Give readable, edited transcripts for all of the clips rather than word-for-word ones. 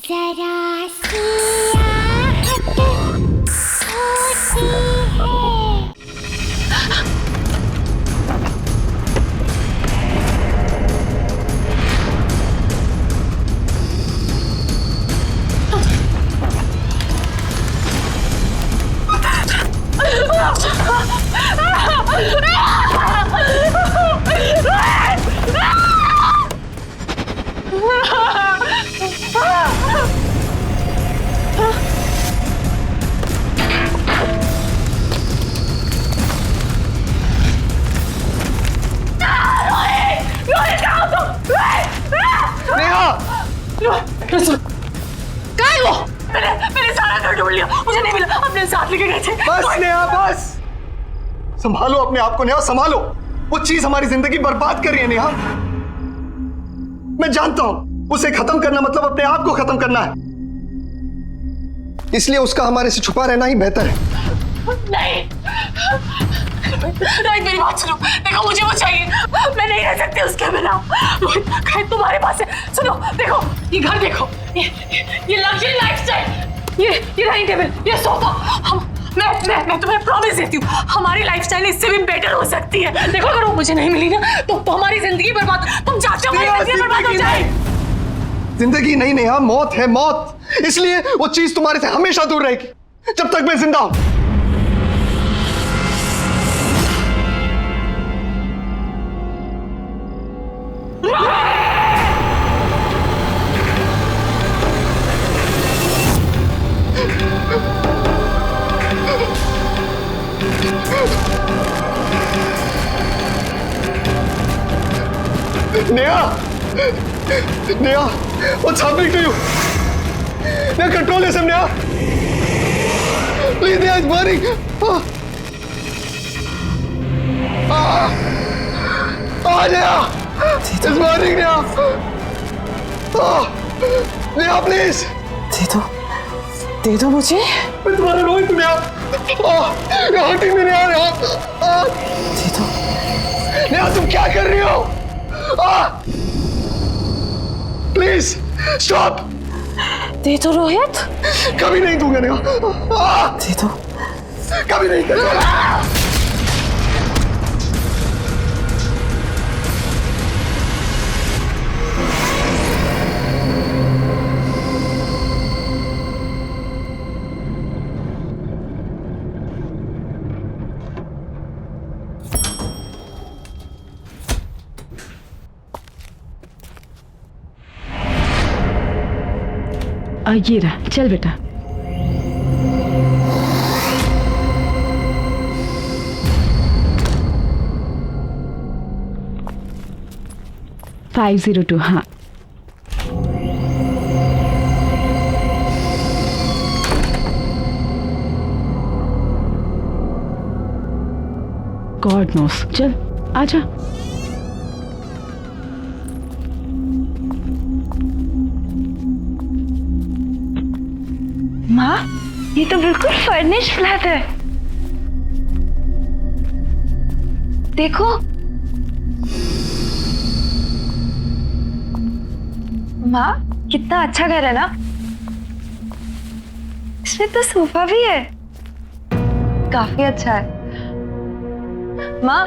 जरा सी आहट होती है। मैंने सारा घर ढूंढ लिया, मुझे नहीं मिला। अपने साथ लेके गए थे। बस नेहा बस, संभालो अपने आप को नेहा, संभालो। वो चीज हमारी जिंदगी बर्बाद कर रही है नेहा। मैं जानता हूं उसे खत्म करना मतलब अपने आप को खत्म करना है, इसलिए उसका हमारे से छुपा रहना ही बेहतर है। नहीं रोहित, मेरी बात सुनो। देखो मुझे वो चाहिए, मैं नहीं रह सकती उसके बिना। रोहित कहीं तुम्हारे पास है। सुनो देखो, ये घर देखो, ये लग्जरी लाइफस्टाइल, ये डाइनिंग टेबल, ये सोफा। मैं तुम्हें प्रॉमिस देती हूँ, हमारी लाइफस्टाइल इससे भी बेटर हो सकती है। देखो अगर वो मुझे नहीं मिली ना तो हमारी जिंदगी बर्बाद, तुम चाहते हो हमारी जिंदगी बर्बाद हो जाए। जिंदगी नहीं नेहा, मौत है मौत। इसलिए वो चीज तुम्हारे से हमेशा दूर रहेगी जब तक मैं जिंदा हूं। Neha, Neha, what's happening to you? Neha, control yourself, Neha. Please, Neha, it's burning. Neha, it's burning, Neha. Neha, please. दे दो मुझे। मैं तुम्हारा रोहित हूँ Neha. You're hurting me, Neha. दे दो। नेहा, तुम क्या कर रही हो? Please stop. दे दो रोहित। कभी नहीं दूंगा नेहा। दे दो। कभी नहीं दूंगा। ये रहा, चल बेटा। $502, हाँ। गॉड नोस, चल आजा। माँ, ये तो बिल्कुल फर्निश फ्लैट है। देखो माँ, कितना अच्छा घर है ना। इसमें तो सोफा भी है, काफी अच्छा है। माँ,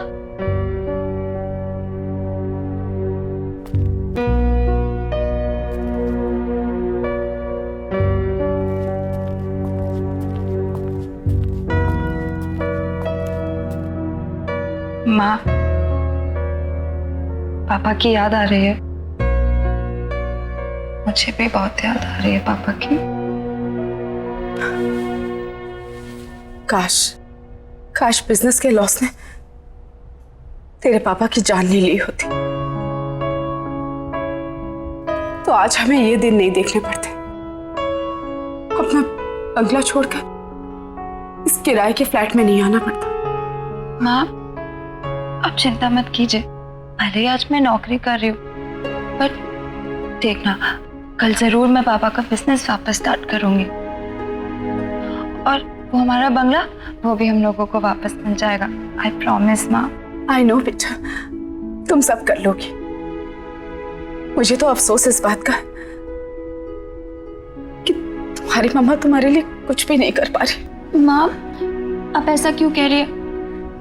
माँ, पापा की याद आ रही है। मुझे भी बहुत याद आ रही है पापा की। काश बिजनेस के लॉस ने तेरे पापा की जान ले ली होती तो आज हमें ये दिन नहीं देखने पड़ते। अपना बंगला छोड़कर इस किराए के फ्लैट में नहीं आना पड़ता। माँ, आप चिंता मत कीजिए। भले आज मैं नौकरी कर रही हूँ, पर देखना कल जरूर मैं पापा का बिजनेस वापस स्टार्ट करूंगी और वो हमारा बंगला, वो भी हम लोगों को वापस मिल जाएगा। आई प्रॉमिस माँ। आई नो बेटा, तुम सब कर लोगी। मुझे तो अफसोस इस बात का तुम्हारी मम्मा तुम्हारे लिए कुछ भी नहीं कर पा रही। माँ, आप ऐसा क्यों कह रही है?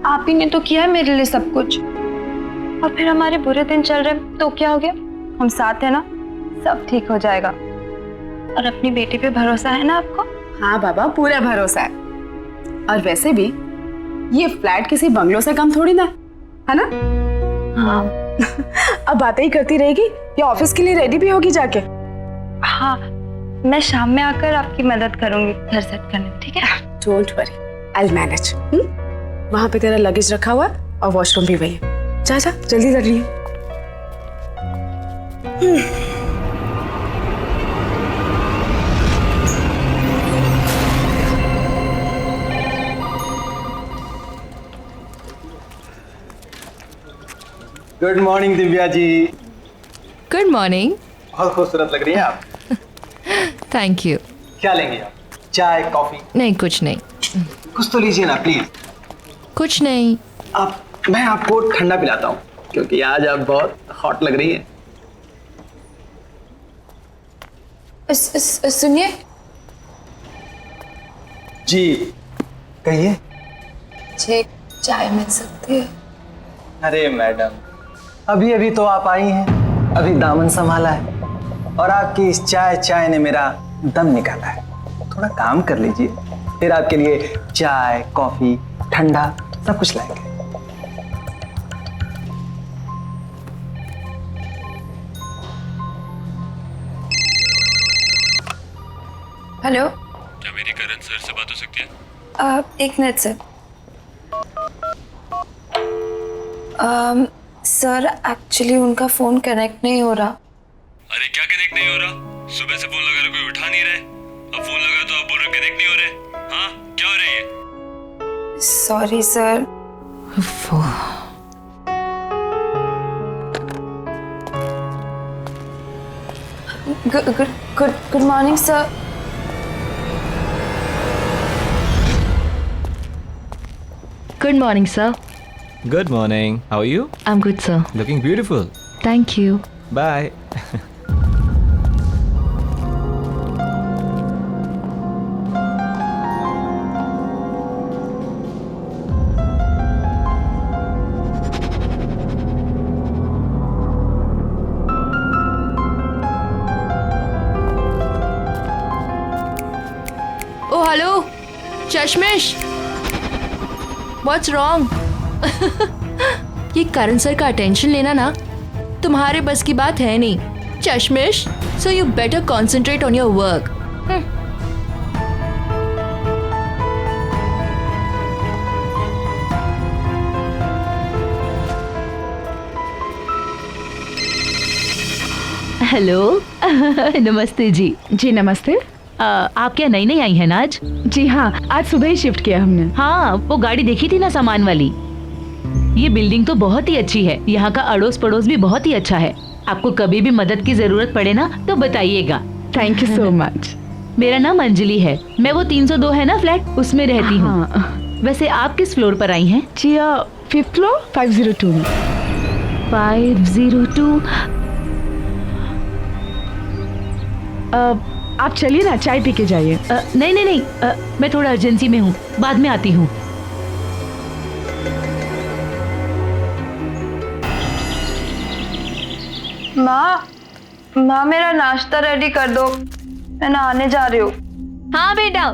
आप ही ने तो किया है मेरे लिए सब कुछ। और फिर हमारे बुरे दिन चल रहे हैं तो क्या हो गया? हम साथ हैं ना, सब ठीक हो जाएगा। और अपनी बेटी पे भरोसा है ना आपको? हाँ बाबा, पूरा भरोसा है। और वैसे भी ये फ्लैट किसी बंगलों से कम थोड़ी ना है ना? हाँ। अब बातें ही करती रहेगी या ऑफिस के लिए रेडी भी होगी जाके? हाँ, मैं शाम में आकर आपकी मदद करूंगी घर सेट करने में, ठीक है? Don't worry, I will manage. वहां पे तेरा लगेज रखा हुआ है और वॉशरूम भी वही है। जा जा, जल्दी कर रही है। Good morning Divya ji. Good morning. बहुत खूबसूरत लग रही हैं आप। Thank you. क्या लेंगे आप? चाय, कॉफी? नहीं, कुछ नहीं। कुछ तो लीजिए ना प्लीज। कुछ नहीं। मैं आपको ठंडा पिलाता हूँ क्योंकि आज आप बहुत हॉट लग रही हैं। सुनिए जी कहिए। मुझे चाय मिल सकती है? अरे मैडम, अभी अभी तो आप आई हैं, अभी दामन संभाला है और आपकी इस चाय ने मेरा दम निकाला है। थोड़ा काम कर लीजिए, फिर आपके लिए चाय, कॉफी, ठंडा सब कुछ लाएंगे। हेलो, क्या मेरी करण सर से बात हो सकती है? एक मिनट सर। सर एक्चुअली उनका फोन कनेक्ट नहीं हो रहा। अरे क्या कनेक्ट नहीं हो रहा? सुबह से फोन लगा रहा, कोई उठा नहीं रहे। अब फोन लगा तो आप बोल रहे कनेक्ट नहीं हो रहे। हाँ, क्या हो रही है? Sorry sir. Good morning sir. Good morning, sir. Good morning. How are you? I'm good, sir. Looking beautiful. Thank you. Bye. Oh, hello. चश्मिश. What's wrong? ये करण सर का अटेंशन लेना ना तुम्हारे बस की बात है नहीं, चश्मिश। So you better concentrate on your work. Hello. नमस्ते जी। जी नमस्ते। आप क्या नई नई आई हैं ना आज? जी हाँ, आज सुबह ही शिफ्ट किया हमने। हाँ, वो गाड़ी देखी थी ना सामान वाली। ये बिल्डिंग तो बहुत ही अच्छी है, यहाँ का अड़ोस पड़ोस भी बहुत ही अच्छा है। आपको कभी भी मदद की जरूरत पड़े ना तो बताइएगा। Thank you so much. मेरा नाम अंजलि है, मैं वो 302 है ना फ्लैट, उसमें रहती हूँ। हाँ। वैसे आप किस फ्लोर पर आई हैं? जी 5th फ्लोर 502 में। 502। आप चलिए ना, चाय पी के जाइए। नहीं नहीं नहीं, मैं थोड़ा अर्जेंसी में हूँ, बाद में आती हूँ। माँ मेरा नाश्ता रेडी कर दो, मैं नहाने जा रही हूँ। हाँ बेटा।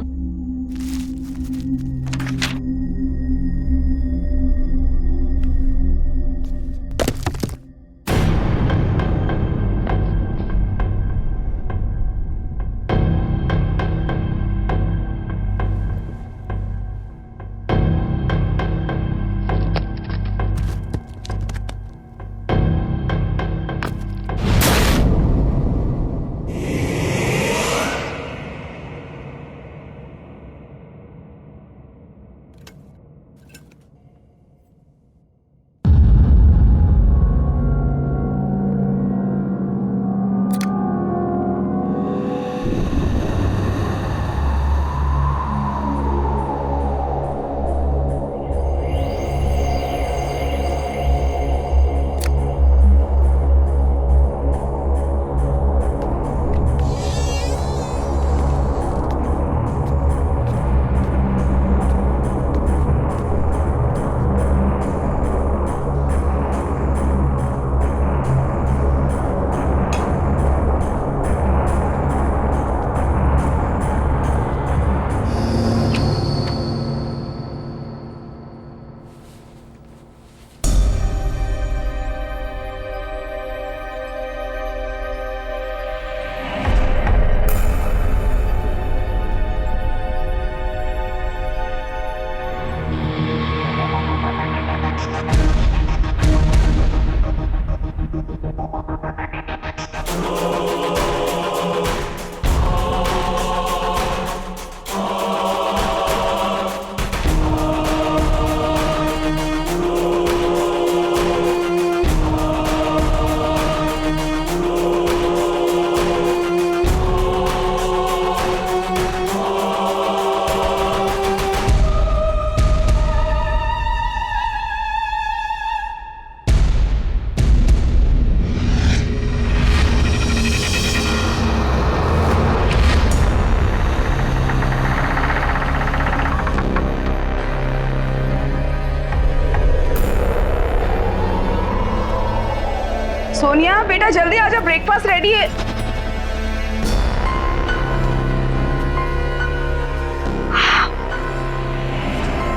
सोनिया बेटा जल्दी आजा, ब्रेकफास्ट रेडी है।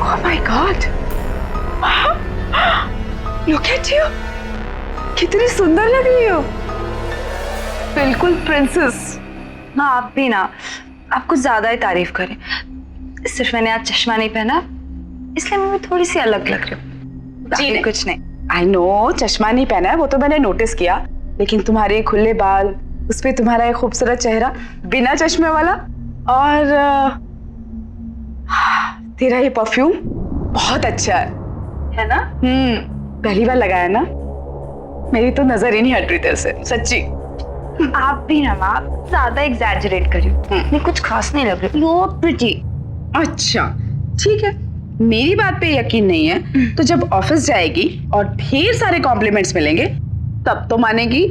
Oh my God! Look at you! कितनी सुंदर लग रही हो, बिल्कुल प्रिंसेस। माँ आप भी ना, आप कुछ ज्यादा ही तारीफ करें। सिर्फ मैंने आज चश्मा नहीं पहना इसलिए मैं भी थोड़ी सी अलग लग रही हूँ, बाकी कुछ नहीं। आई नो चश्मा नहीं पहना है वो तो मैंने नोटिस किया, लेकिन तुम्हारे खुले बाल, उस पे तुम्हारा एक खूबसूरत चेहरा बिना चश्मे वाला, और तेरा ये परफ्यूम बहुत अच्छा है ना? पहली बार लगाया ना, मेरी तो नजर ही नहीं हट रही तेरे से, सच्ची। आप भी ना माँ ज्यादा एग्जैजरेट कर रही हो, नहीं कुछ खास नहीं लग रही। You pretty. अच्छा ठीक है, मेरी बात पे यकीन नहीं है तो जब ऑफिस जाएगी और ढेर सारे कॉम्प्लीमेंट्स मिलेंगे तब तो मानेगी।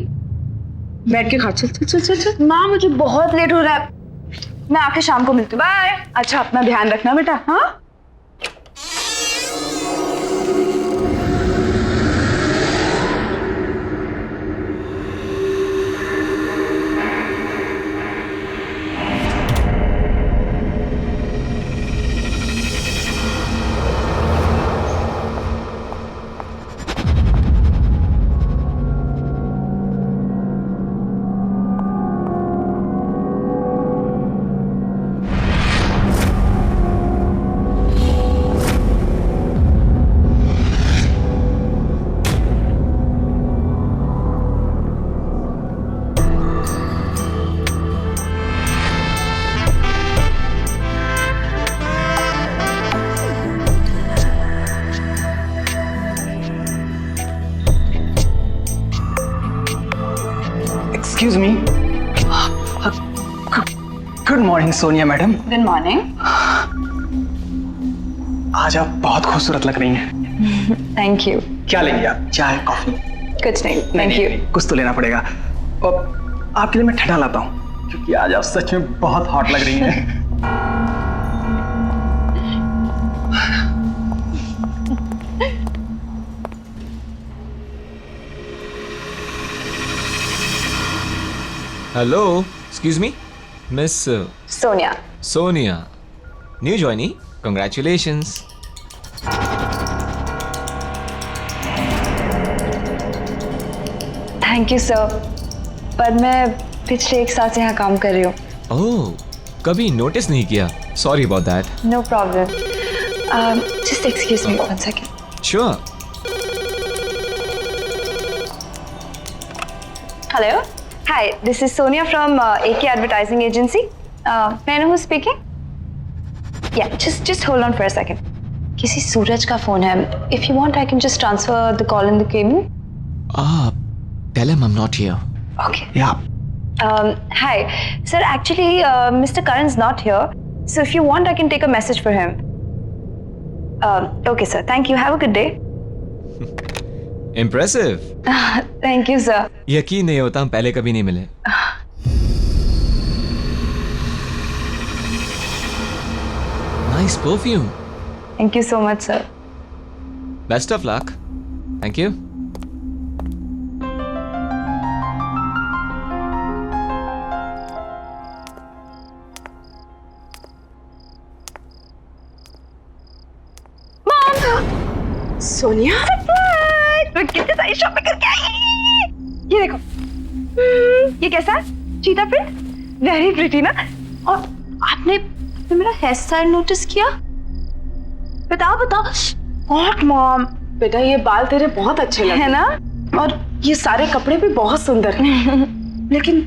बैठ के खा, चल चल चल चल चल। माँ मुझे बहुत लेट हो रहा है, मैं आके शाम को मिलती हूँ, बाय। अच्छा अपना ध्यान रखना बेटा। हाँ excuse me. Good morning Sonia madam. Good morning. आज आप बहुत खूबसूरत लग रही हैं। Thank you. क्या लेंगे आप, चाय कॉफी? कुछ नहीं, थैंक यू। कुछ तो लेना पड़ेगा। और आपके लिए मैं ठंडा लाता हूँ क्योंकि आज आप सच में बहुत हॉट लग रही हैं। Hello, excuse me, Miss Sonia. Sonia. New joinee. Congratulations. Thank you sir, पर मैं पिछले 1 साल से यहाँ काम कर रही हूँ। Oh, कभी नोटिस नहीं किया. Sorry about that. No problem. Just excuse me 1 second. Sure. Hello. Hi, this is Sonia from AK Advertising Agency. May I know who's speaking? Yeah, just hold on for a second. किसी सूरज का phone है. If you want, I can just transfer the call in the cabin. Tell him I'm not here. Okay. Yeah. Hi, sir. Actually, Mr. Karan's not here. So if you want, I can take a message for him. Okay, sir. Thank you. Have a good day. Impressive. Thank you, sir. यकीन नहीं होता हम पहले कभी नहीं मिले. Nice perfume. Thank you so much, sir. Best of luck. Thank you. Sonia मैं कितनी सारी शॉपिंग करके आई। ये देखो, ये कैसा है? चीता प्रिंट, वेरी प्रिटी ना। और आपने मेरा हेयर स्टाइल नोटिस किया? बताओ बताओ। व्हाट मॉम, बेटा ये बाल तेरे बहुत अच्छे लगे है ना, और ये सारे कपड़े भी बहुत सुंदर हैं। लेकिन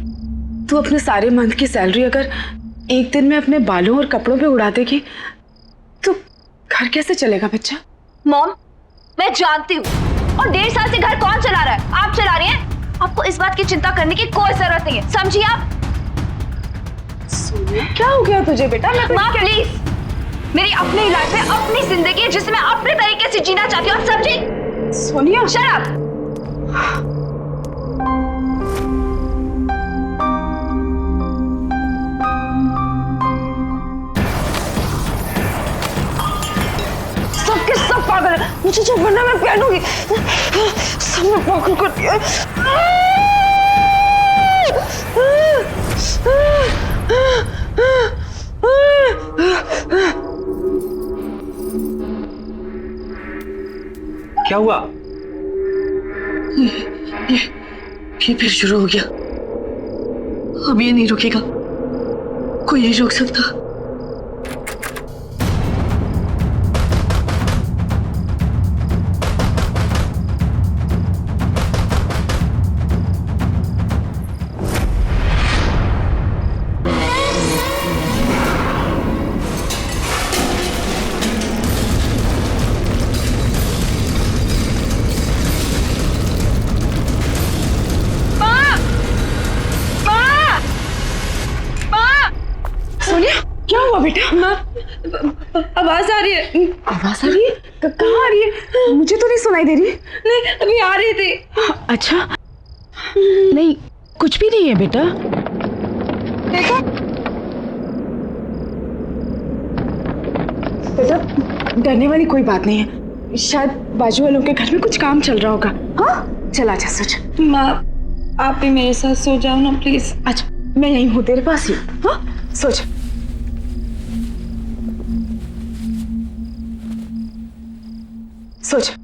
तू अपने सारे मंथ की सैलरी अगर एक दिन में अपने बालों और कपड़ों पे उड़ा देगी तो घर कैसे चलेगा बच्चा? मॉम मैं जानती हूँ, और 1.5 साल से घर कौन चला रहा है? आप चला रही हैं। आपको इस बात की चिंता करने की कोई जरूरत नहीं है, समझिए आप? सोनिया क्या हो गया तुझे बेटा? माँ प्लीज, मेरी अपनी लाइफ है, अपनी जिंदगी है जिसे मैं अपने तरीके से जीना चाहती हूँ, समझी? Sonia shut up. सब के सब पागल है, मुझे जो बनना मैं पहनूंगी। सबने पागल कर दिया। क्या हुआ? ये फिर शुरू हो गया। अब ये नहीं रुकेगा, कोई नहीं रोक सकता। क्या हुआ बेटा? आवाज आ रही है। आवाज आ रही है? कहाँ आ रही है? मुझे तो नहीं सुनाई दे रही। नहीं, अभी आ रही थी। अच्छा, नहीं कुछ भी नहीं है बेटा। देखो बेटा, डरने वाली कोई बात नहीं है। शायद बाजू वालों के घर में कुछ काम चल रहा होगा। हाँ, चला जा सोच। माँ, आप भी मेरे साथ सो जाओ ना प्लीज। अच्छा, मैं यहीं हूँ तेरे पास ही। हाँ, सोच। सोच।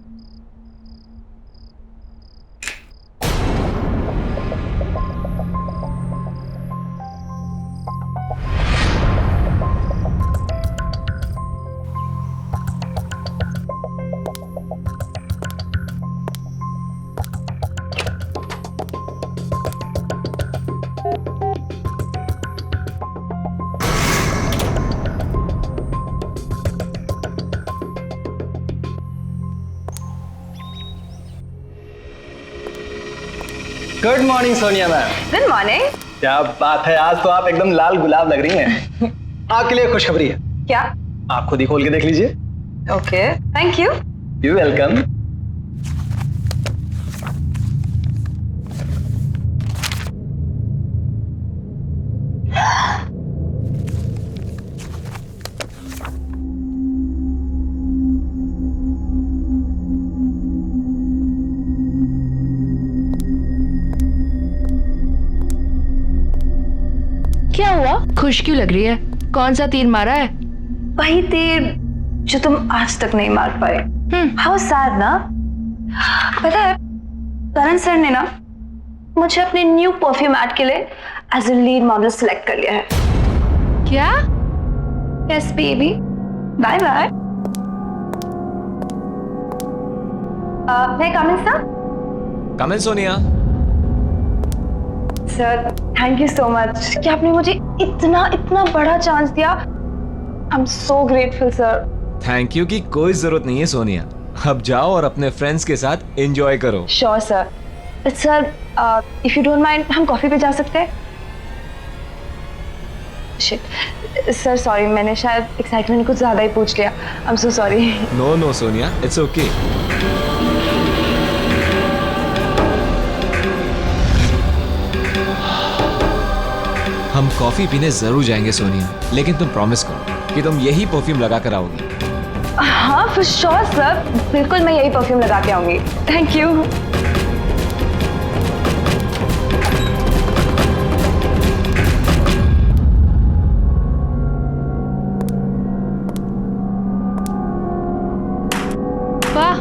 Good morning Sonia ma'am. Good morning. क्या बात है, आज तो आप एकदम लाल गुलाब लग रही हैं। आपके लिए खुशखबरी है। क्या? आप खुद ही खोल के देख लीजिए। Okay, thank you. You welcome. क्या हुआ? खुश क्यों लग रही है? कौन सा तीर मारा है? वही तीर जो तुम आज तक नहीं मार पाए। हाउ सैड ना। पता है, करण सर ने ना मुझे अपने न्यू परफ्यूम ऐड के लिए as a lead model select कर लिया है। क्या? Yes baby, bye bye. May come in sir? Come in Sonia. Sir thank you so much कि आपने मुझे इतना इतना बड़ा चांस दिया। I am so grateful sir. Thank you की कोई जरूरत नहीं है सोनिया। अब जाओ और अपने फ्रेंड्स के साथ एंजॉय करो। Sure sir. Sir if you don't mind, हम कॉफी पे जा सकते हैं? शिट सर, सॉरी, मैंने शायद एक्साइटमेंट कुछ ज्यादा ही पूछ लिया। I am so sorry. No no Sonia, it's okay. हम कॉफी पीने जरूर जाएंगे सोनिया, लेकिन तुम प्रॉमिस करो कि तुम यही परफ्यूम लगा कर आओगी। हाँ फॉर श्योर सर, बिल्कुल मैं यही परफ्यूम लगा के आऊंगी। Thank you. वाह,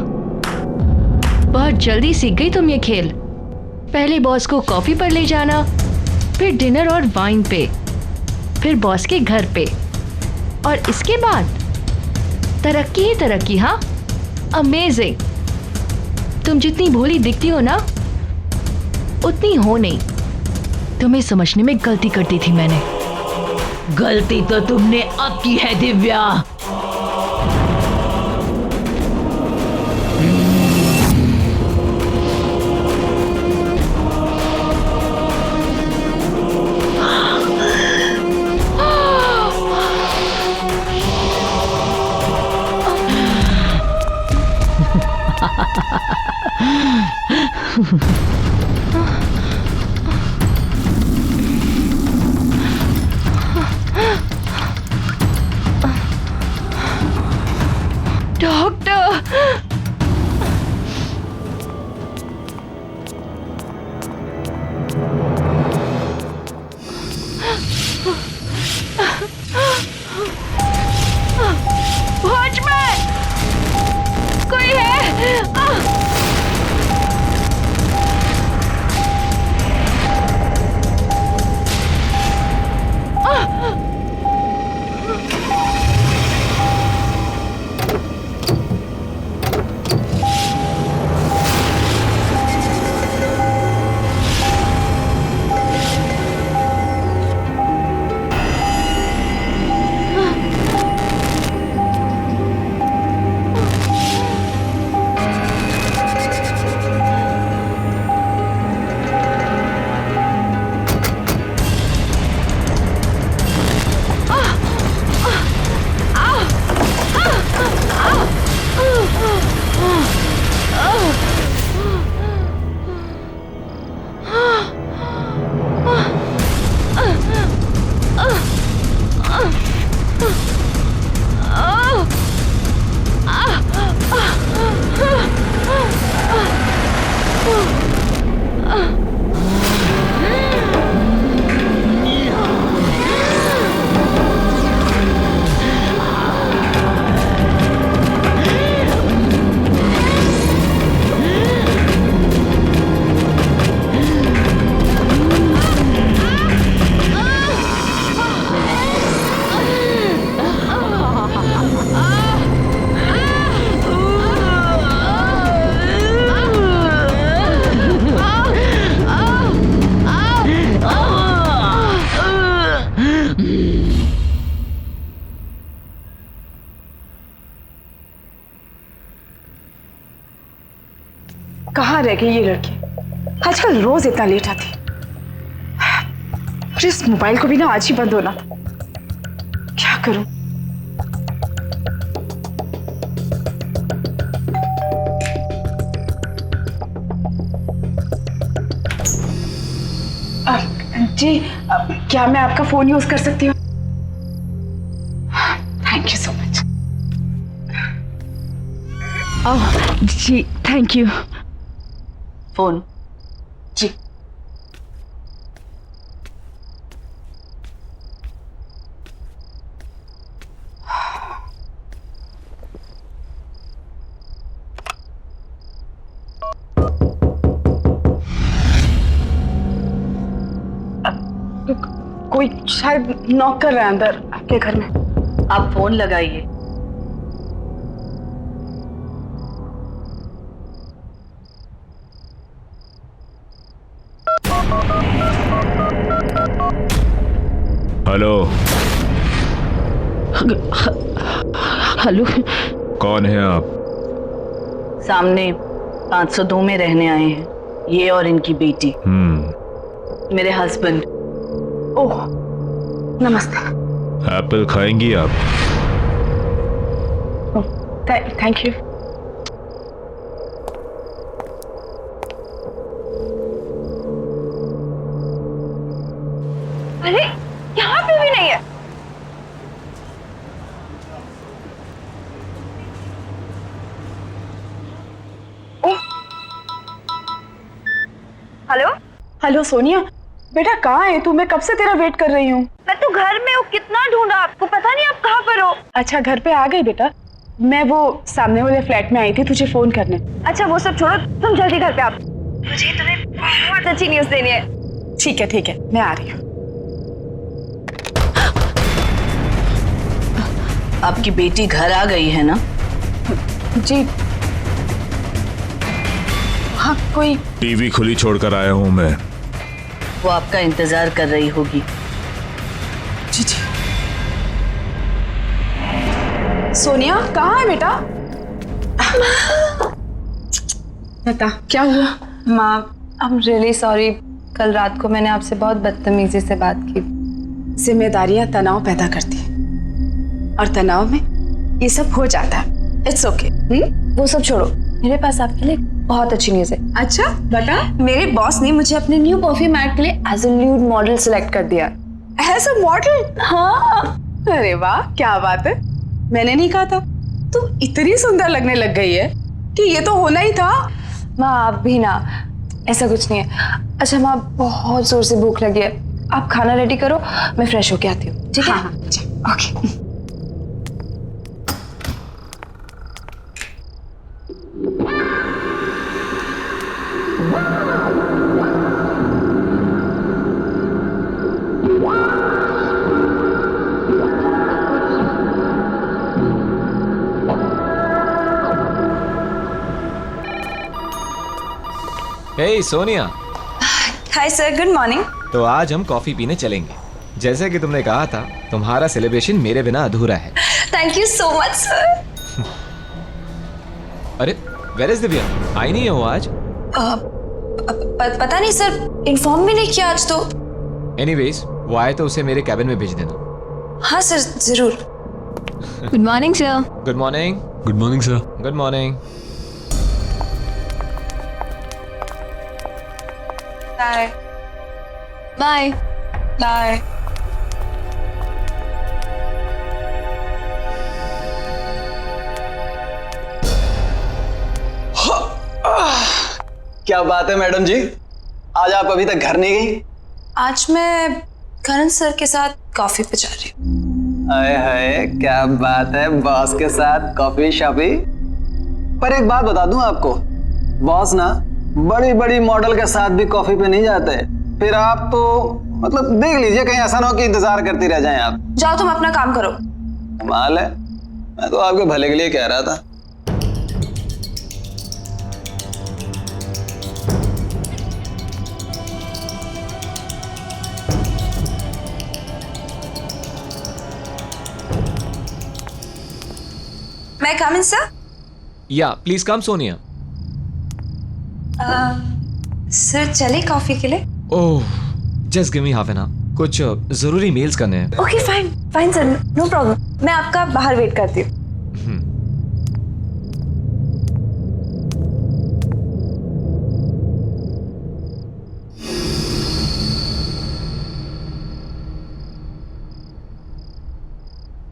बहुत जल्दी सीख गई तुम ये खेल। पहले बॉस को कॉफी पर ले जाना, फिर डिनर और वाइन पे, फिर बॉस के घर पे, और इसके बाद तरक्की ही तरक्की। हाँ, अमेजिंग। तुम जितनी भोली दिखती हो ना, उतनी हो नहीं। तुम्हें समझने में गलती कर दी थी मैंने। गलती तो तुमने अब की है दिव्या। डॉक्टर, कहाँ रह गई ये लड़की? आजकल रोज इतना लेट आती। और इस मोबाइल को भी ना आज ही बंद होना था। क्या करूं? जी क्या मैं आपका फोन यूज कर सकती हूँ? Thank you so much. जी थैंक यू। फोन जी। कोई शायद नॉक कर रहा है अंदर आपके घर में। आप फोन लगाइए। हेलो। हेलो। कौन है आप? सामने 502 में रहने आए हैं, ये और इनकी बेटी। मेरे हस्बैंड। ओह नमस्ते। एप्पल खाएंगी आप? Thank you. अरे यहाँ पे भी नहीं है। हेलो हेलो सोनिया, बेटा कहाँ है तू? मैं कब से तेरा वेट कर रही हूँ। मैं तो घर में हूँ, कितना ढूंढा आपको, पता नहीं आप कहाँ पर हो। अच्छा घर पे आ गई बेटा। मैं वो सामने वाले फ्लैट में आई थी तुझे फोन करने। अच्छा वो सब छोड़ो, तुम जल्दी घर पे आओ, मुझे तुम्हें बहुत अच्छी न्यूज़ देनी है। ठीक है मैं आ रही हूँ। आपकी बेटी घर आ गई है ना? जी हाँ। कोई टीवी खुली छोड़कर आया हूँ मैं। वो आपका इंतजार कर रही होगी। जी सोनिया कहाँ है बेटा? बता क्या हुआ? माँ आई एम रियली सॉरी, कल रात को मैंने आपसे बहुत बदतमीजी से बात की। जिम्मेदारियां तनाव पैदा करती हैं और तनाव में ये सब हो जाता है। It's okay. वो सब छोड़ो, मेरे पास आपके लिए बहुत अच्छी न्यूज़ है। अच्छा बता। मेरे बॉस ने मुझे अपने न्यू परफ्यूम ऐड के लिए as a lead model select कर दिया। As a model? हाँ। अरे वाह क्या बात है। मैंने नहीं कहा था तू इतनी सुंदर लगने लग गई है कि ये तो होना ही था। माँ आप भी ना, ऐसा कुछ नहीं है। अच्छा माँ बहुत जोर से भूख लगी है, आप खाना रेडी करो, मैं फ्रेश होके आती हूँ। ठीक है? हाँ okay. Hey Sonia. Hi sir, good morning. तो आज हम कॉफी पीने चलेंगे। जैसे कि तुमने कहा था, तुम्हारा सेलिब्रेशन मेरे बिना अधूरा है। Thank you so much sir. अरे वेयर इज दिव्या? आई नहीं है वो आज? पता नहीं सर, इन्फॉर्म भी नहीं किया आज तो। एनीवेज वो आए तो उसे मेरे कैबिन में भेज देना। हाँ सर जरूर। Good morning sir. Good morning. Good morning sir. Good morning. Bye bye bye. क्या बात है मैडम जी, आज आप अभी तक घर नहीं गई? आज मैं करण सर के साथ कॉफी पे जा रही हूँ। हाय हाय क्या बात है, बॉस के साथ कॉफी शॉपी। पर एक बात बता दूं आपको, बॉस ना बड़ी बड़ी मॉडल के साथ भी कॉफी पे नहीं जाते। फिर आप तो मतलब देख लीजिए, कहीं ऐसा ना हो कि इंतजार करती रह जाएं आप। जाओ तुम अपना काम करो। कमाल है, मैं तो आपके भले के लिए कह रहा था। May come in sir? या प्लीज कम सोनिया। सर चले कॉफी के लिए? Oh, just give me half an hour, कुछ जरूरी मेल्स करने हैं। Okay fine fine sir, no problem, मैं आपका बाहर वेट करती हूँ।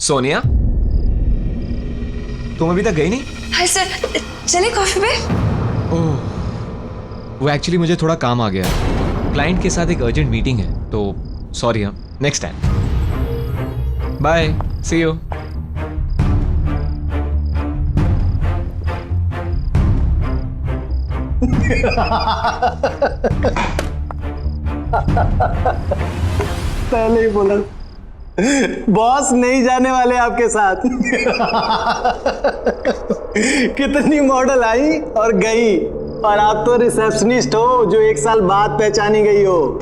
सोनिया, तुम अभी तक गई नहीं? हाय सर, चले कॉफी पे? ओह, वो एक्चुअली मुझे थोड़ा काम आ गया है, क्लाइंट के साथ एक अर्जेंट मीटिंग है, तो सॉरी, हम next time. Bye, see you. पहले ही बोला बॉस नहीं जाने वाले आपके साथ। कितनी मॉडल आई और गई, और आप तो रिसेप्शनिस्ट हो जो 1 साल बाद पहचानी गई हो।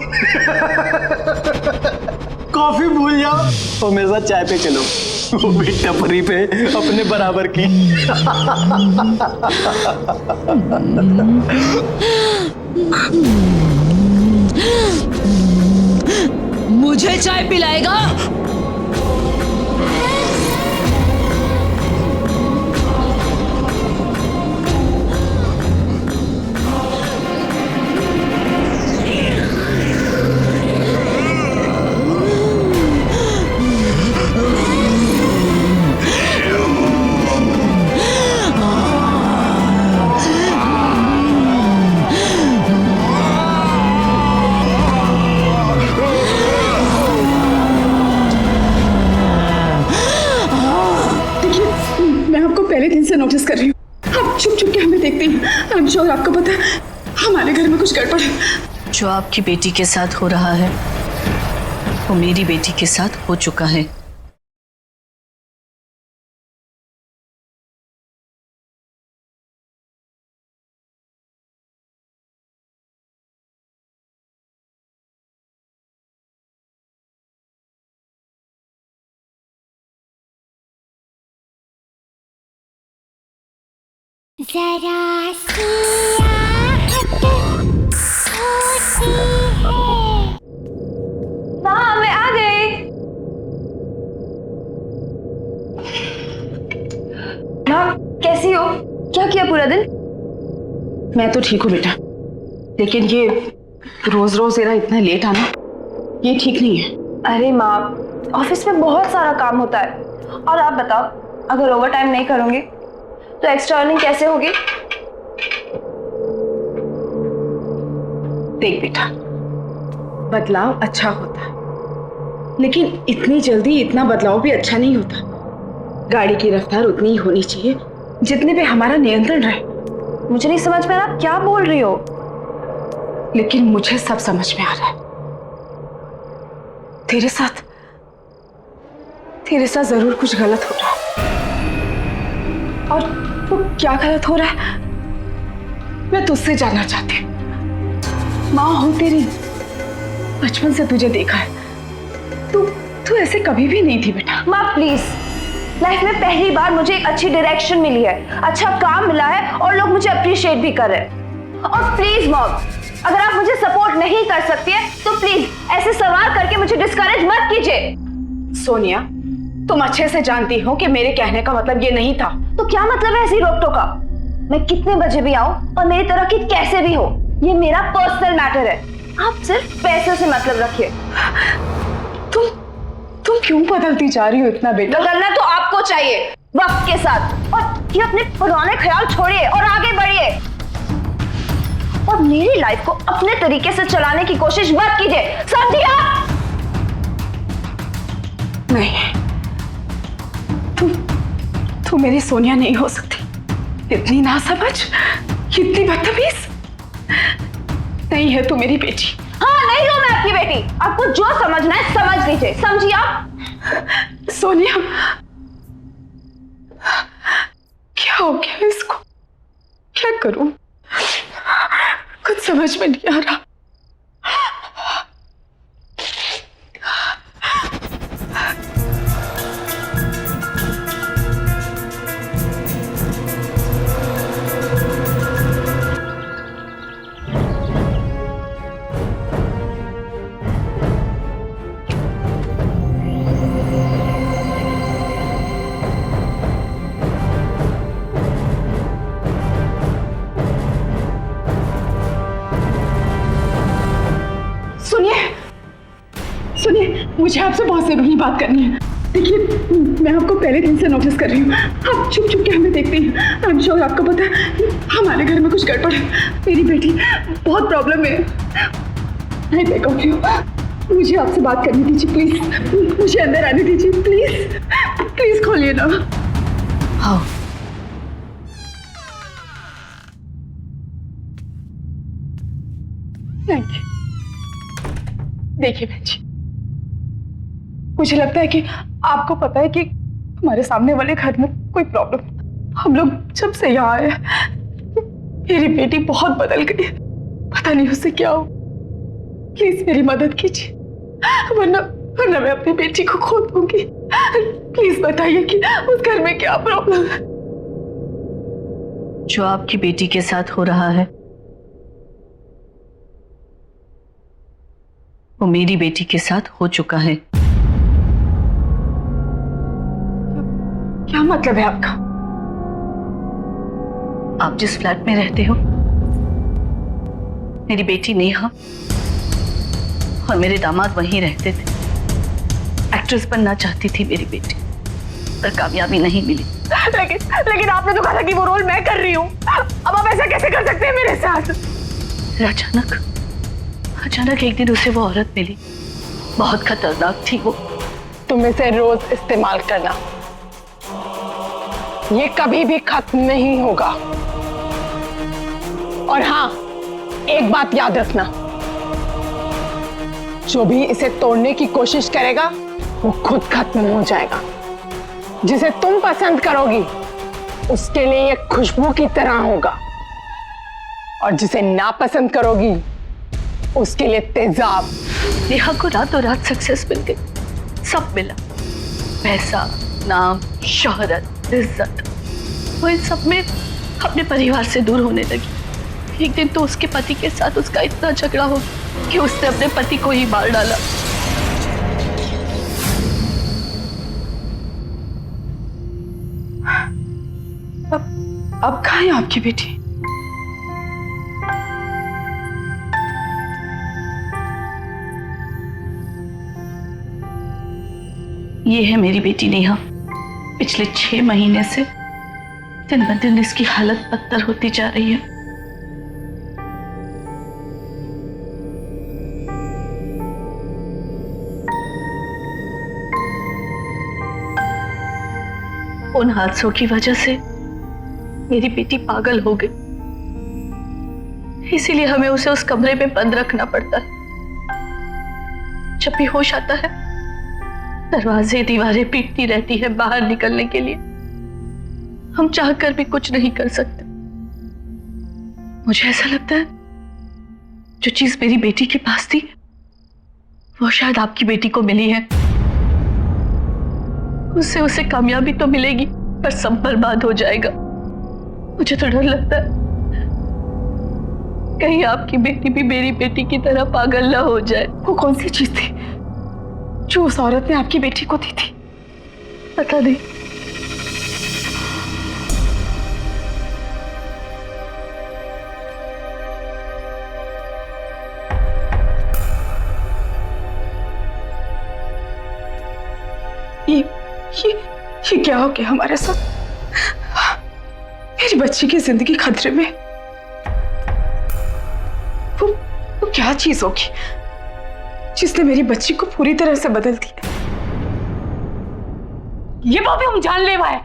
कॉफी भूल जाओ और मेरे साथ चाय पे चलो, वो भी टपरी पे अपने बराबर की। मुझे चाय पिलाएगा? पहले दिन से नोटिस कर रही हूँ, आप छुप छुप के हमें देखते हैं। आई एम श्योर आपको पता है हमारे घर में कुछ गड़बड़ है। जो आपकी बेटी के साथ हो रहा है वो मेरी बेटी के साथ हो चुका है। जरा सी आहट होती है। हाँ मैं आ गई। माँ कैसी हो? क्या किया पूरा दिन? मैं तो ठीक हूँ बेटा, लेकिन ये रोज रोज इतना लेट आना ये ठीक नहीं है। अरे माँ, ऑफिस में बहुत सारा काम होता है, और आप बताओ अगर ओवर टाइम नहीं करूँगी तो एक्स्ट्रा अर्निंग कैसे होगी? देख बेटा, बदलाव अच्छा होता है, लेकिन इतनी जल्दी इतना बदलाव भी अच्छा नहीं होता। गाड़ी की रफ्तार उतनी ही होनी चाहिए जितने पे हमारा नियंत्रण रहे। मुझे नहीं समझ में आ रहा आप क्या बोल रही हो। लेकिन मुझे सब समझ में आ रहा है। तेरे साथ जरूर कुछ गलत हो रहा है, और वो क्या गलत हो रहा है मैं तुझसे जानना चाहती हूँ। माँ हो तेरी, बचपन से तुझे देखा है, तू ऐसे कभी भी नहीं थी बेटा। माँ प्लीज, लाइफ में पहली बार मुझे एक अच्छी डायरेक्शन मिली है, अच्छा काम मिला है, और लोग मुझे अप्रिशिएट भी कर रहे हैं। और प्लीज मॉम, अगर आप मुझे सपोर्ट नहीं कर सकती है तो प्लीज ऐसे सवाल करके मुझे डिस्करेज मत कीजिए। सोनिया, तुम अच्छे से जानती हो कि मेरे कहने का मतलब ये नहीं था। तो क्या मतलब है ऐसी रोक टोका? मैं कितने बजे भी आऊं और मेरी तरह की कैसे भी हो, ये मेरा पर्सनल मैटर है। आप सिर्फ पैसे से मतलब रखिए। तुम क्यों बदलती जा रही हो इतना बेटा? बदलना तो आपको चाहिए वक्त के साथ, और ये अपने पुराने ख्याल छोड़िए और आगे बढ़िए, और मेरी लाइफ को अपने तरीके से चलाने की कोशिश मत कीजिए, समझिए आप? नहीं, तू मेरी सोनिया नहीं हो सकती। इतनी नासमझ, इतनी बदतमीज नहीं है तू मेरी बेटी। हाँ, नहीं हूं मैं आपकी बेटी। आपको जो समझना है समझ लीजिए, समझिए आप? सोनिया, क्या हो गया इसको? क्या करूं? कुछ समझ में नहीं आ रहा। सुनिए सुनिए, मुझे आपसे बहुत जरूरी बात करनी है। देखिए, मैं आपको पहले दिन से नोटिस कर रही हूँ, आप चुप चुप के हमें देखते हैं। आई एम श्योर आपको पता है हमारे घर में कुछ गड़बड़ है। मेरी बेटी बहुत प्रॉब्लम में है। मैं कहती हूँ, मुझे आपसे बात करनी दीजिए प्लीज, मुझे अंदर आने दीजिए प्लीज, प्लीज खोलिए ना। हाँ, थैंक यू। देखिए बहन जी, मुझे लगता है कि आपको पता है कि हमारे सामने वाले घर में कोई प्रॉब्लम। हम लोग जब से यहाँ आए, मेरी बेटी बहुत बदल गई है, पता नहीं उससे क्या हो। प्लीज मेरी मदद कीजिए, वरना वरना मैं अपनी बेटी को खो दूंगी। प्लीज बताइए कि उस घर में क्या प्रॉब्लम है। जो आपकी बेटी के साथ हो रहा है वो मेरी बेटी के साथ हो चुका है। क्या मतलब है आपका? आप जिस फ्लैट में रहते हो, मेरी बेटी नेहा और मेरे दामाद वहीं रहते थे। एक्ट्रेस बनना चाहती थी मेरी बेटी, पर कामयाबी नहीं मिली। लेकिन आपने तो कहा था कि वो रोल मैं कर रही हूँ। अब आप ऐसा कैसे कर सकते हैं मेरे साथ? अचानक एक दिन उसे वो औरत मिली, बहुत खतरनाक थी वो। तुम इसे रोज इस्तेमाल करना, ये कभी भी खत्म नहीं होगा। और हाँ, एक बात याद रखना, जो भी इसे तोड़ने की कोशिश करेगा वो खुद खत्म हो जाएगा। जिसे तुम पसंद करोगी उसके लिए ये खुशबू की तरह होगा, और जिसे नापसंद करोगी उसके लिए तेजाब। नेहा को रातों रात सक्सेस मिल गई, सब मिला, पैसा, नाम, शोहरत, इज्जत। वो इन सब में अपने परिवार से दूर होने लगी। एक दिन तो उसके पति के साथ उसका इतना झगड़ा हो कि उसने अपने पति को ही मार डाला। अब कहाँ है आपकी बेटी? ये है मेरी बेटी नेहा। पिछले 6 महीने से दिन ब दिन इसकी हालत बदतर होती जा रही है। उन हादसों की वजह से मेरी बेटी पागल हो गई, इसीलिए हमें उसे उस कमरे में बंद रखना पड़ता है। जब भी होश आता है, दरवाजे दीवारें पीटती रहती है बाहर निकलने के लिए। हम चाहकर भी कुछ नहीं कर सकते। मुझे ऐसा लगता है जो चीज मेरी बेटी के पास थी वो शायद आपकी बेटी को मिली है। उससे उसे कामयाबी तो मिलेगी, पर सब बर्बाद हो जाएगा। मुझे तो डर लगता है कहीं आपकी बेटी भी मेरी बेटी की तरह पागल ना हो जाए। वो कौन सी चीज थी जो उस औरत ने आपकी बेटी को दी थी? पता नहीं। ये क्या हो गया हमारे साथ? मेरी बच्ची की जिंदगी खतरे में। वो क्या चीज होगी जिसने मेरी बच्ची को पूरी तरह से बदल दिया? ये परफ्यूम जानलेवा है।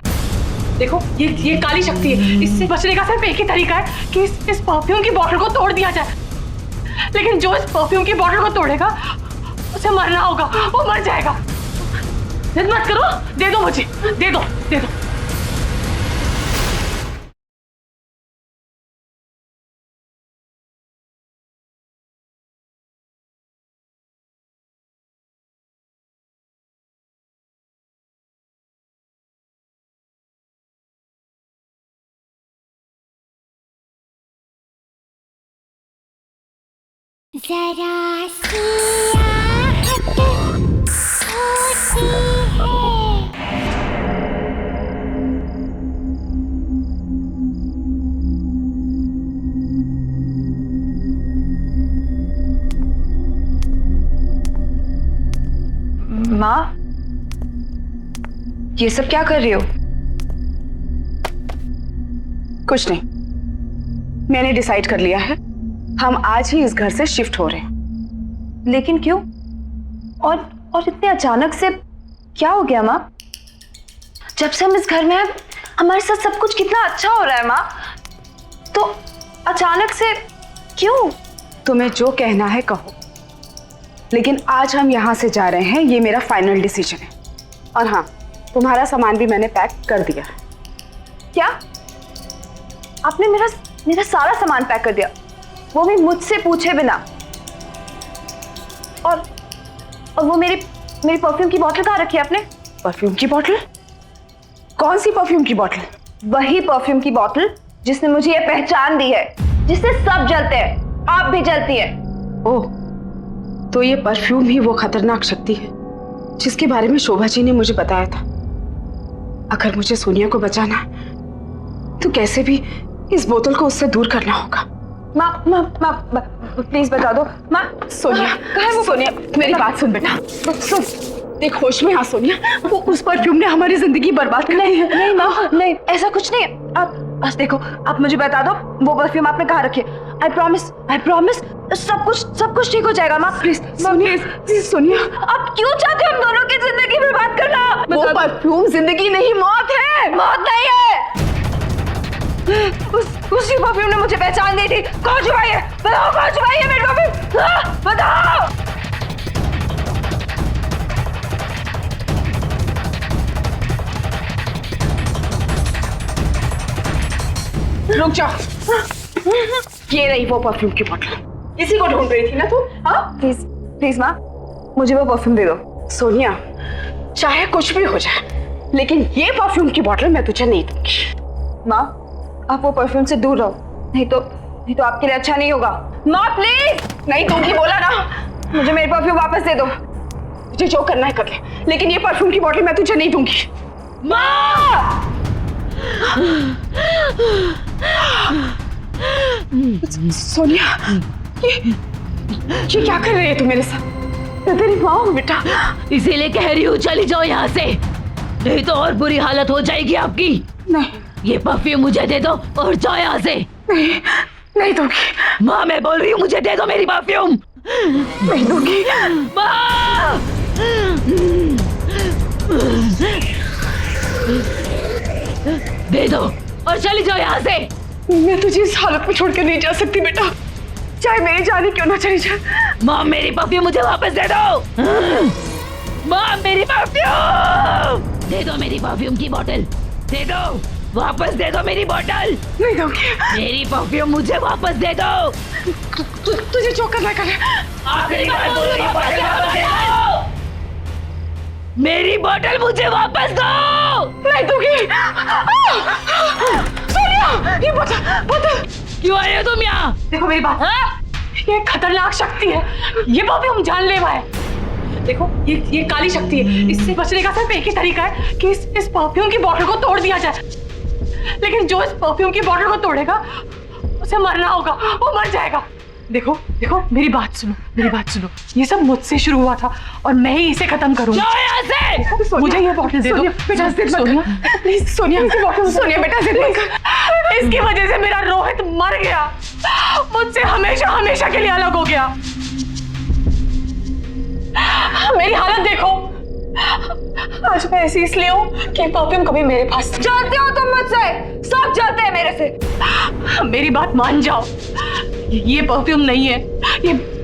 देखो, ये काली शक्ति है। इससे बचने का सिर्फ एक ही तरीका है कि इस परफ्यूम की बोतल को तोड़ दिया जाए। लेकिन जो इस परफ्यूम की बोतल को तोड़ेगा उसे मरना होगा, वो मर जाएगा। जिद मत करो, दे दो मुझे, दे दो, दे दो। जरा सी आहट होती है। माँ, ये सब क्या कर रही हो? कुछ नहीं, मैंने डिसाइड कर लिया है, हम आज ही इस घर से शिफ्ट हो रहे हैं। लेकिन क्यों? और इतने अचानक से क्या हो गया माँ? जब से हम इस घर में हैं, हमारे साथ सब कुछ कितना अच्छा हो रहा है माँ, तो अचानक से क्यों? तुम्हें जो कहना है कहो, लेकिन आज हम यहाँ से जा रहे हैं, ये मेरा फाइनल डिसीजन है। और हाँ, तुम्हारा सामान भी मैंने पैक कर दिया है। क्या? आपने मेरा सारा सामान पैक कर दिया, वो भी मुझसे पूछे बिना? और वो मेरी परफ्यूम की बोतल कहाँ रखी है आपने? परफ्यूम की बोतल? कौन सी परफ्यूम की बोतल? वही परफ्यूम की बोतल जिसने मुझे ये पहचान दी है, जिससे सब जलते हैं, आप भी जलती है। ओह, तो ये परफ्यूम ही वो खतरनाक शक्ति है जिसके बारे में शोभा जी ने मुझे बताया था। अगर मुझे सोनिया को बचाना है तो कैसे भी इस बोतल को उससे दूर करना होगा। माँ प्लीज बता दो। माँ, सोनिया, सोनिया मेरी बात सुन बेटा, सुन, देख होश में आ सोनिया, वो उस परफ्यूम ने हमारी जिंदगी बर्बाद कर दी है। नहीं माँ, नहीं, ऐसा कुछ नहीं है। आप बस देखो, आप मुझे बता दो वो परफ्यूम आपने कहाँ रखी है। आई प्रॉमिस सब कुछ ठीक हो जाएगा माँ। प्लीज सोनिया, आप क्यों चाहते हो हम दोनों की जिंदगी बर्बाद करना? वो परफ्यूम जिंदगी नहीं, मौत है। मौत नहीं है। उसी परफ्यूम ने मुझे पहचान दी थी। कौन छुपाई है? बताओ कौन छुपाई है मेरी परफ्यूम? बताओ। रुक जाओ, ये रही वो परफ्यूम की बोतल। इसी को ढूंढ रही थी ना तू? हाँ, प्लीज माँ, मुझे वो परफ्यूम दे दो। सोनिया, चाहे कुछ भी हो जाए, लेकिन ये परफ्यूम की बोतल मैं तुझे नहीं दूंगी। माँ, आप वो परफ्यूम से दूर रहो, नहीं तो आपके लिए अच्छा नहीं होगा। माँ प्लीज। नहीं दूंगी, बोला ना। मुझे मेरी परफ्यूम वापस दे दो। तुझे जो करना है कर ले, लेकिन ये परफ्यूम की बोतल मैं तुझे नहीं दूंगी। माँ! सोनिया, ये क्या कर रही है तू मेरे साथ? मैं तेरी माँ हूँ बेटा। इसीलिए कह रही हूँ चली जाओ यहाँ से, नहीं तो और बुरी हालत हो जाएगी आपकी। नहीं, ये परफ्यूम मुझे दे दो और जाओ यहाँ से। नहीं दूंगी। माँ, मैं बोल रही हूँ मुझे दे दो मेरी परफ्यूम। नहीं दूंगी। माँ! दे दो और चली जाओ यहाँ से। मैं तुझे इस हालत में छोड़कर नहीं जा सकती बेटा, चाहे मेरी जान ही क्यों ना चली जाए। माँ, मेरी परफ्यूम मुझे वापस दे दो। माँ, मेरी परफ्यूम दे दो, मेरी परफ्यूम की बोतल दे दो, वापस दे दो मेरी बोतल। नहीं दूंगी। मेरी परफ्यूम मुझे वापस दे दो। तुझे जो करना कर। आखिरी बार बोल रही हूँ, बोतल वापस दे दो। मेरी बोतल मुझे वापस दो। नहीं दूंगी। सोनिया, ये बोतल क्यों आए हो तुम यहाँ? देखो मेरी बात, ये खतरनाक शक्ति है, ये परफ्यूम जानलेवा है। देखो ये काली शक्ति है, इससे बचने का सिर्फ एक ही तरीका है कि इस परफ्यूम की बोतल को तोड़ दिया जाए। लेकिन जो इस परफ्यूम की बोतल को तोड़ेगा उसे मरना होगा, वो मर जाएगा। देखो मेरी बात सुनो, ये सब मुझसे शुरू हुआ था और मैं ही इसे खत्म करूंगा। मुझे ये बोतल दे दो बेटा। सोनिया प्लीज, सोनिया बेटा जिद मत कर। इसकी वजह से मेरा रोहित मर गया, मुझसे हमेशा के लिए अलग हो गया। मेरी हालत देखो, आज मैं ऐसी इसलिए हूँ कि परफ्यूम कभी मेरे पास। जलते हो तुम मुझसे, सब जलते हैं मेरे से। मेरी बात मान जाओ, ये परफ्यूम नहीं है,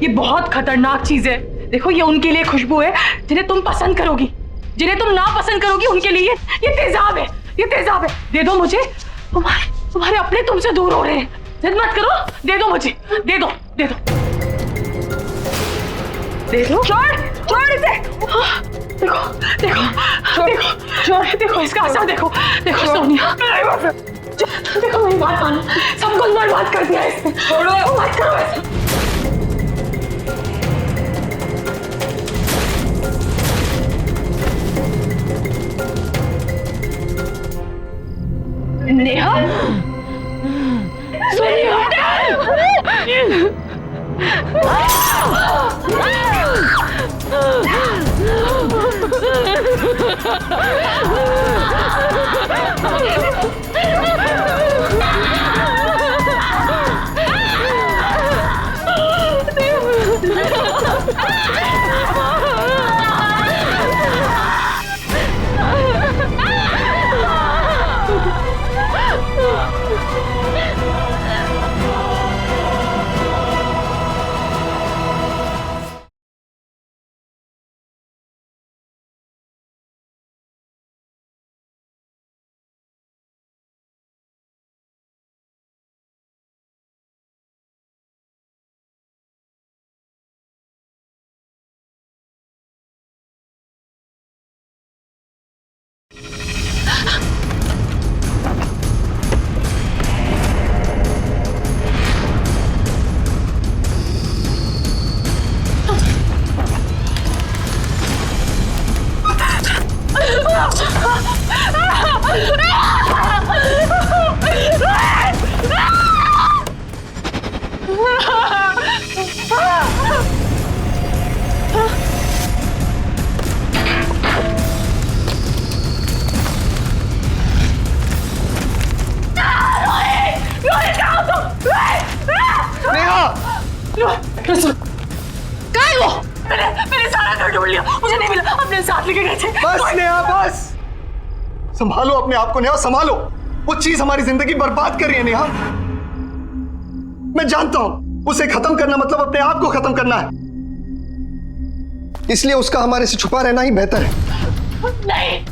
ये बहुत खतरनाक चीज है। देखो ये उनके लिए खुशबू है जिन्हें तुम पसंद करोगी, जिन्हें तुम ना पसंद करोगी उनके लिए ये तेजाब है। दे दो मुझे, तुम्हारे अपने तुमसे दूर हो रहे हैं। जिद मत करो, दे दो मुझे, दे दो। छोड़ इसे। देखो इसका असर देखो सोनिया, देखो मेरी बात मानो, सब कुछ बर्बाद कर दिया इसने। छोड़ो, मत करो ऐसा। नेहा, सोनिया, कहाँ है वो? मैंने सारा घर ढूंढ लिया, मुझे नहीं मिला। अपने साथ लेके गए थे। बस नेहा बस, संभालो अपने आप को नेहा, संभालो। वो चीज हमारी जिंदगी बर्बाद कर रही है नेहा। मैं जानता हूं उसे खत्म करना मतलब अपने आप को खत्म करना है, इसलिए उसका हमारे से छुपा रहना ही बेहतर है। नहीं,